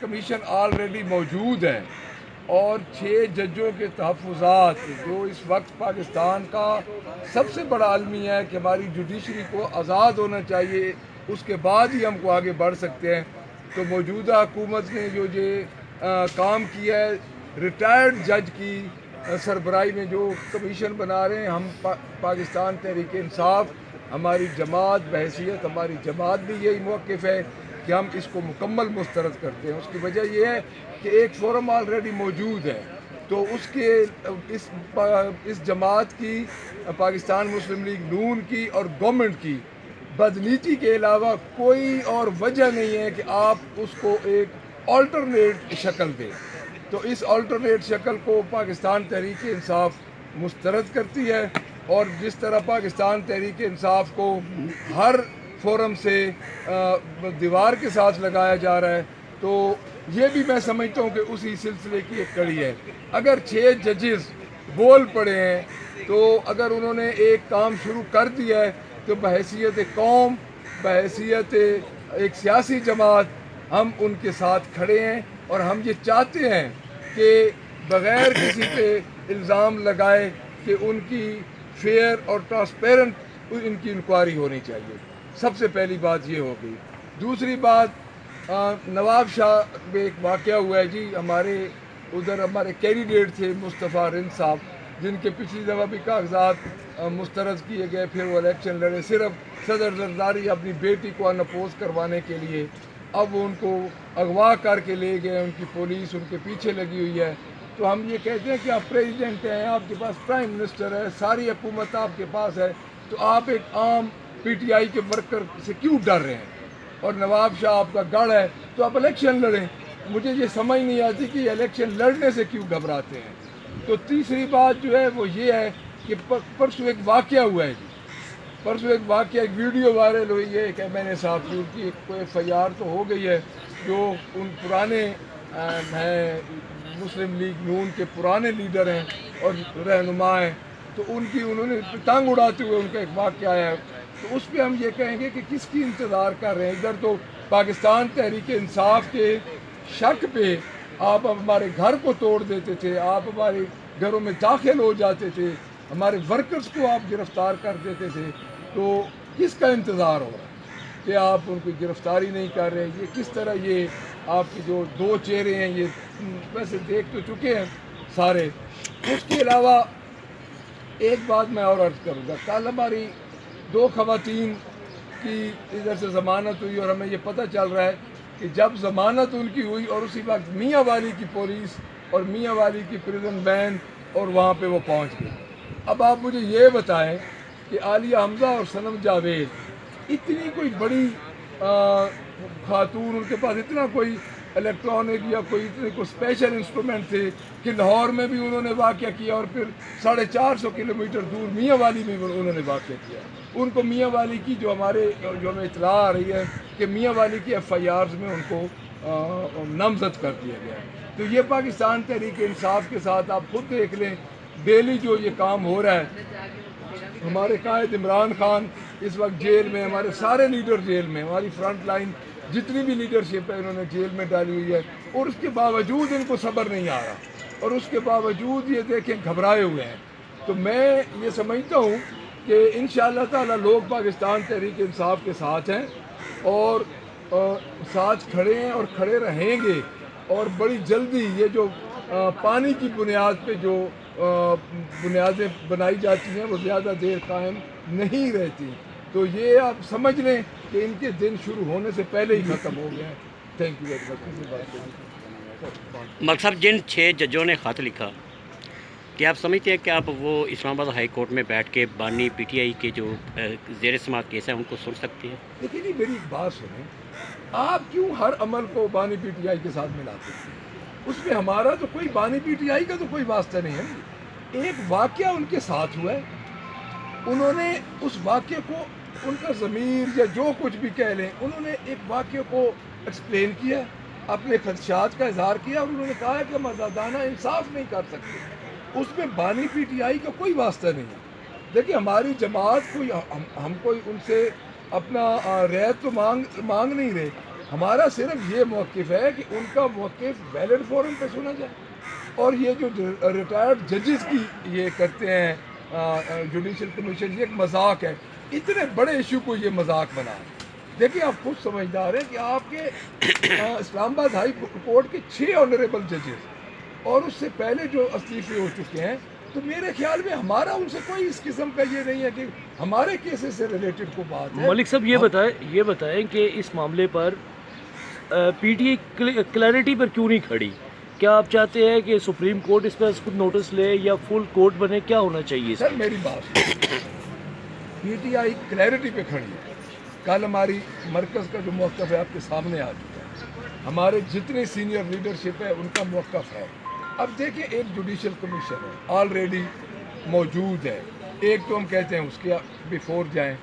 Commission already موجود ہے اور 6 ججوں کے تحفظات جو اس وقت پاکستان کا سب سے بڑا المیہ ہے کہ ہماری جوڈیشری کو آزاد ہونا چاہیے، اس کے بعد ہی ہم کو آگے بڑھ سکتے ہیں. تو موجودہ حکومت نے جو کام کیا ہے، ریٹائرڈ جج کی سربراہی میں جو کمیشن بنا رہے ہیں، ہم پاکستان تحریک انصاف ہماری جماعت بحیثیت ہماری جماعت بھی یہی موقف ہے کہ ہم اس کو مکمل مسترد کرتے ہیں. اس کی وجہ یہ ہے کہ ایک فورم آلریڈی موجود ہے، تو اس جماعت کی، پاکستان مسلم لیگ نون کی اور گورنمنٹ کی بدنیتی کے علاوہ کوئی اور وجہ نہیں ہے کہ آپ اس کو ایک آلٹرنیٹ شکل دیں. تو اس آلٹرنیٹ شکل کو پاکستان تحریک انصاف مسترد کرتی ہے، اور جس طرح پاکستان تحریک انصاف کو ہر فورم سے دیوار کے ساتھ لگایا جا رہا ہے، تو یہ بھی میں سمجھتا ہوں کہ اسی سلسلے کی ایک کڑی ہے. اگر 6 ججز بول پڑے ہیں تو اگر انہوں نے ایک کام شروع کر دیا ہے تو بحیثیت قوم، بحیثیت ایک سیاسی جماعت ہم ان کے ساتھ کھڑے ہیں، اور ہم یہ چاہتے ہیں کہ بغیر کسی پہ الزام لگائے کہ ان کی فیئر اور ٹرانسپیرنٹ ان کی انکوائری ہونی چاہیے. سب سے پہلی بات یہ ہو گئی. دوسری بات، نواب شاہ میں ایک واقعہ ہوا ہے جی. ہمارے کینڈیڈیٹ تھے مصطفیٰ رند صاحب، جن کے پچھلی دفعہ بھی کاغذات مسترد کیے گئے، پھر وہ الیکشن لڑے صرف صدر زرداری اپنی بیٹی کو انپوز کروانے کے لیے. اب ان کو اغوا کر کے لے گئے، ان کی پولیس ان کے پیچھے لگی ہوئی ہے. تو ہم یہ کہتے ہیں کہ آپ پریزیڈنٹ ہیں، آپ کے پاس پرائم منسٹر ہے، ساری حکومت آپ کے پاس ہے، تو آپ ایک عام پی ٹی آئی کے ورکر سے کیوں ڈر رہے ہیں؟ اور نواب شاہ آپ کا گڑھ ہے تو آپ الیکشن لڑیں. مجھے یہ سمجھ نہیں آتی کہ یہ الیکشن لڑنے سے کیوں گھبراتے ہیں. تو تیسری بات جو ہے وہ یہ ہے کہ پرسوں ایک واقعہ ہوا ہے جی. پرسوں ایک واقعہ، ایک ویڈیو وائرل ہوئی ہے کہ میں نے صاحب کی کی کوئی ایف آئی آر تو ہو گئی ہے، جو ان پرانے ہیں مسلم لیگ نون کے پرانے لیڈر ہیں اور رہنما ہیں، تو انہوں نے پتنگ اڑاتے ہوئے ان کا ایک واقعہ آیا ہے. تو اس پہ ہم یہ کہیں گے کہ کس کی انتظار کر رہے ہیں؟ ادھر تو پاکستان تحریک انصاف کے شک پہ آپ ہمارے گھر کو توڑ دیتے تھے، آپ ہمارے گھروں میں داخل ہو جاتے تھے، ہمارے ورکرز کو آپ گرفتار کر دیتے تھے. تو کس کا انتظار ہو رہا ہے کہ آپ ان کی گرفتاری نہیں کر رہے؟ یہ کس طرح یہ آپ کے جو 2 چہرے ہیں یہ ویسے دیکھ تو چکے ہیں سارے. اس کے علاوہ ایک بات میں اور عرض کروں گا. کل ہماری 2 خواتین کی ادھر سے ضمانت ہوئی، اور ہمیں یہ پتہ چل رہا ہے کہ جب ضمانت ان کی ہوئی اور اسی وقت میاں والی کی پولیس اور میاں والی کی پریزن وین اور وہاں پہ وہ پہنچ گئی. اب آپ مجھے یہ بتائیں کہ عالیہ حمزہ اور صنم جاوید اتنی کوئی بڑی خاتون، ان کے پاس اتنا کوئی الیکٹرانک یا کوئی اتنے کوئی اسپیشل انسٹرومنٹ تھے کہ لاہور میں بھی انہوں نے واقعہ کیا، اور پھر 450 کلومیٹر دور میاں والی میں انہوں نے واقعہ کیا. ان کو میاں والی کی جو ہمیں اطلاع آ رہی ہے کہ میاں والی کی ایف آئی آرز میں ان کو نامزد کر دیا گیا. تو یہ پاکستان تحریک انصاف کے ساتھ آپ خود دیکھ لیں ڈیلی جو یہ کام ہو رہا ہے. ہمارے قائد عمران خان اس وقت جیل میں، ہمارے سارے لیڈر جیل میں، ہماری فرنٹ لائن جتنی بھی لیڈرشپ ہے انہوں نے جیل میں ڈالی ہوئی ہے، اور اس کے باوجود ان کو صبر نہیں آ رہا، اور اس کے باوجود یہ دیکھیں گھبرائے ہوئے ہیں. تو میں یہ سمجھتا ہوں کہ انشاءاللہ تعالی لوگ پاکستان تحریک انصاف کے ساتھ ہیں، اور ساتھ کھڑے ہیں اور کھڑے رہیں گے. اور بڑی جلدی یہ جو پانی کی بنیاد پہ جو بنیادیں بنائی جاتی ہیں وہ زیادہ دیر قائم نہیں رہتی. تو یہ آپ سمجھ لیں کہ ان کے دن شروع ہونے سے پہلے ہی ختم ہو گیا ہے. Thank you very much. Malik صاحب، جن 6 ججوں نے خط لکھا، کیا آپ سمجھتے ہیں کہ آپ وہ اسلام آباد ہائی کورٹ میں بیٹھ کے بانی پی ٹی آئی کے جو زیر سماعت کیس ہیں ان کو سن سکتے ہیں؟ لیکن یہ میری ایک بات سنیں، آپ کیوں ہر عمل کو بانی پی ٹی آئی کے ساتھ ملاتے ہیں؟ اس میں ہمارا تو کوئی بانی پی ٹی آئی کا تو کوئی واسطہ نہیں ہے. ایک واقعہ ان کے ساتھ ہوا ہے، انہوں نے اس واقعے کو، ان کا ضمیر یا جو کچھ بھی کہہ لیں، انہوں نے ایک واقعے کو ایکسپلین کیا، اپنے خدشات کا اظہار کیا، اور انہوں نے کہا کہ ہم آزادانہ انصاف نہیں کر سکتے. اس میں بانی پی ٹی آئی کا کوئی واسطہ نہیں ہے. دیکھیں ہماری جماعت کوئی، ہم کوئی ان سے اپنا رعایت تو مانگ نہیں رہے. ہمارا صرف یہ موقف ہے کہ ان کا موقف ویلڈ فورم پہ سنا جائے. اور یہ جو ریٹائرڈ ججز کی یہ کرتے ہیں جوڈیشل کمیشن، یہ ایک مذاق ہے. اتنے بڑے ایشو کو یہ مذاق بنا ہے. دیکھیں آپ خود سمجھدار ہیں کہ آپ کے اسلام آباد ہائی کورٹ کے 6 آنریبل ججز اور اس سے پہلے جو استعفے ہو چکے ہیں، تو میرے خیال میں ہمارا ان سے کوئی اس قسم کا یہ نہیں ہے کہ ہمارے کیسز سے ریلیٹڈ کو بات ہے. ملک صاحب یہ بتائیں کہ اس معاملے پر پی ٹی آئی کلیئرٹی پر کیوں نہیں کھڑی؟ کیا آپ چاہتے ہیں کہ سپریم کورٹ اس پر خود نوٹس لے یا فل کورٹ بنے؟ کیا ہونا چاہیے؟ سر میری بات پی ٹی آئی کلیئرٹی پہ کھڑی ہے. کل ہماری مرکز کا جو موقف ہے آپ کے سامنے آ چکا ہے. ہمارے جتنے سینئر لیڈرشپ ہے ان کا موقف ہے. اب دیکھیں ایک جوڈیشل کمیشن ہے آلریڈی موجود ہے. ایک تو ہم کہتے ہیں اس کے بیفور جائیں.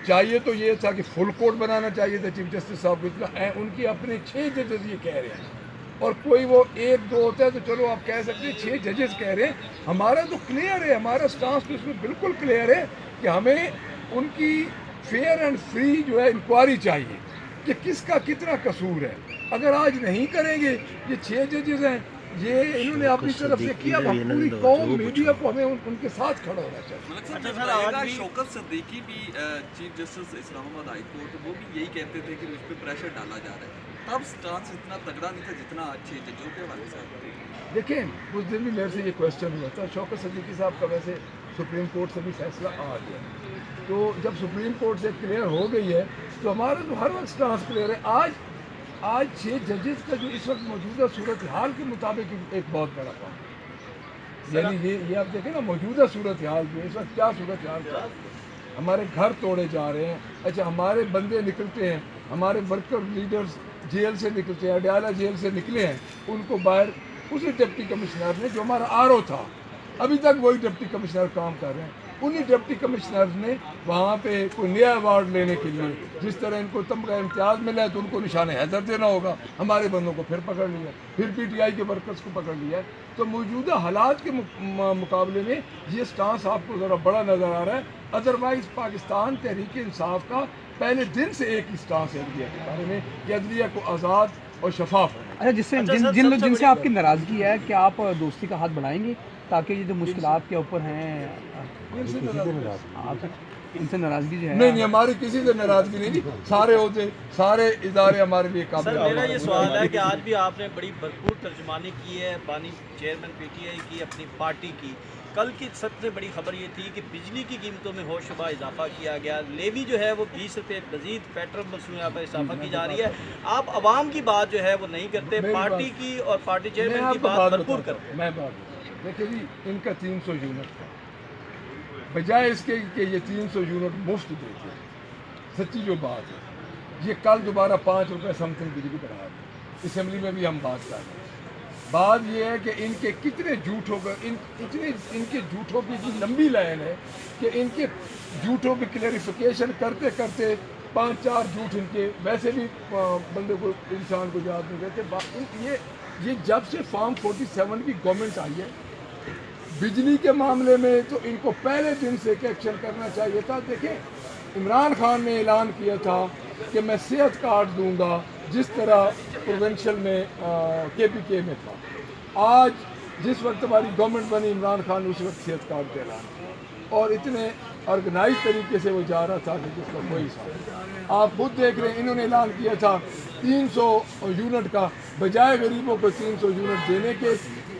چاہیے تو یہ تھا کہ فل کورٹ بنانا چاہیے تھا چیف جسٹس صاحب کو. اتنا ان کی اپنے 6 ججز یہ کہہ رہے ہیں، اور کوئی وہ 1-2 ہوتا ہے تو چلو آپ کہہ سکتے ہیں 6 ججز کہہ رہے ہیں. ہمارا تو کلیئر ہے، ہمارا سٹانس تو اس میں بالکل کلیئر ہے کہ ہمیں ان کی فیئر اینڈ فری جو ہے انکوائری چاہیے کہ کس کا کتنا قصور ہے. اگر آج نہیں کریں گے، یہ 6 ججز ہیں، یہ انہوں نے اپنی طرف سے کیا. اب ہم پوری قوم میڈیا کو ہمیں ان کے ساتھ کھڑا ہونا چاہیے. شوکت صدیقی بھی چیف جسٹس اسلام آباد ہائی کورٹ، وہ بھی یہی کہتے تھے کہ مجھ پہ پریشر ڈالا جا رہا ہے. تب سٹانس اتنا تگڑا نہیں تھا جتنا آج 6 ججوں کے حوالے سے. دیکھیں اس دن بھی میرے سے یہ کویشچن ہوا تھا. شوکت صدیقی صاحب کا ویسے سپریم کورٹ سے بھی فیصلہ آ گیا، تو جب سپریم کورٹ سے کلیئر ہو گئی ہے تو ہمارا تو ہر وقت سٹانس کلیئر ہے. آج 6 ججز کا جو اس وقت موجودہ صورتحال کے مطابق ایک بہت بڑا کام ہے. یعنی یہ آپ دیکھیں نا موجودہ صورتحال جو اس وقت کیا صورتحال ہے. ہمارے گھر توڑے جا رہے ہیں. اچھا ہمارے بندے نکلتے ہیں، ہمارے ورکر لیڈرز جیل سے نکلتے ہیں، اڈیالہ جیل سے نکلے ہیں، ان کو باہر اسی ڈپٹی کمشنر نے جو ہمارا RO تھا، ابھی تک وہی ڈپٹی کمشنر کام کر رہے ہیں. انہی ڈپٹی کمشنرز نے وہاں پہ کوئی نیا ایوارڈ لینے کے لیے جس طرح ان کو تمغہ امتیاز ملا ہے تو ان کو نشان حیدر دینا ہوگا. ہمارے بندوں کو پھر پکڑ لیا، پھر پی ٹی آئی کے ورکرز کو پکڑ لیا. تو موجودہ حالات کے مقابلے میں یہ سٹانس آپ کو ذرا بڑا نظر آ رہا ہے. ادروائز پاکستان تحریک انصاف کا پہلے دن سے ایک ہی سٹانس ہے عدلیہ کے بارے میں کہ عدلیہ کو آزاد اور شفاف ہونا. اچھا جن سے آپ کی ناراضگی ہے، کیا آپ دوستی کا ہاتھ بڑھائیں گے تاکہ یہ جو مشکلات کے اوپر ہیں ان سے ناراضگی جو ہے؟ نہیں ہماری کسی سے ناراضگی نہیں. سارے ہوتے سارے ادارے ہمارے لیے قابل. سر میرا یہ سوال ہے کہ آج بھی آپ نے بڑی بھرپور ترجمانی کی ہے بانی چیئرمین پی ٹی آئی کی، اپنی پارٹی کی. کل کی سب سے بڑی خبر یہ تھی کہ بجلی کی قیمتوں میں ہوش شبہ اضافہ کیا گیا. لیوی جو ہے وہ 20 روپے مزید پیٹرول مصنوعات پر اضافہ کی جا رہی ہے. آپ عوام کی بات جو ہے وہ نہیں کرتے، پارٹی کی اور پارٹی چیئرمین کی بات بھرپور کرتے. میں بات دیکھیں جی، ان کا 300 یونٹ تھا، بجائے اس کے کہ یہ 300 یونٹ مفت دیتے ہیں. سچی جو بات ہے، یہ کل دوبارہ 5 روپے سم تھنگ بجلی بڑھا دیں. اسمبلی میں بھی ہم بات کر رہے ہیں. بات یہ ہے کہ ان کے کتنے جھوٹوں کا ان کے جھوٹوں کی اتنی لمبی لائن ہے کہ ان کے جھوٹوں کی کلیریفیکیشن کرتے کرتے 5-4 جھوٹ ان کے ویسے بھی بندے کو انسان کو یاد نہیں رہتے. یہ جب سے فارم 47 کی گورنمنٹ آئی ہے بجلی کے معاملے میں تو ان کو پہلے دن سے ایک ایکشن کرنا چاہیے تھا. دیکھیں عمران خان نے اعلان کیا تھا کہ میں صحت کارڈ دوں گا جس طرح پروونشل میں KPK میں تھا. آج جس وقت ہماری گورنمنٹ بنی عمران خان نے اس وقت صحت کارڈ کا اعلان کیا اور اتنے آرگنائز طریقے سے وہ جا رہا تھا کہ جس کا کوئی حساب. آپ خود دیکھ رہے ہیں انہوں نے اعلان کیا تھا 300 یونٹ کا، بجائے غریبوں کو 300 یونٹ دینے کے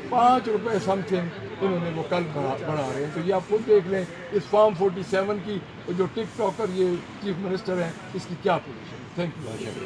5 روپے سم تھنگ انہوں نے وہ کل بڑھا رہے ہیں. تو یہ آپ خود دیکھ لیں اس فارم 47 کی جو ٹک ٹاکر یہ چیف منسٹر ہیں اس کی کیا پوزیشن ہے. Thank you.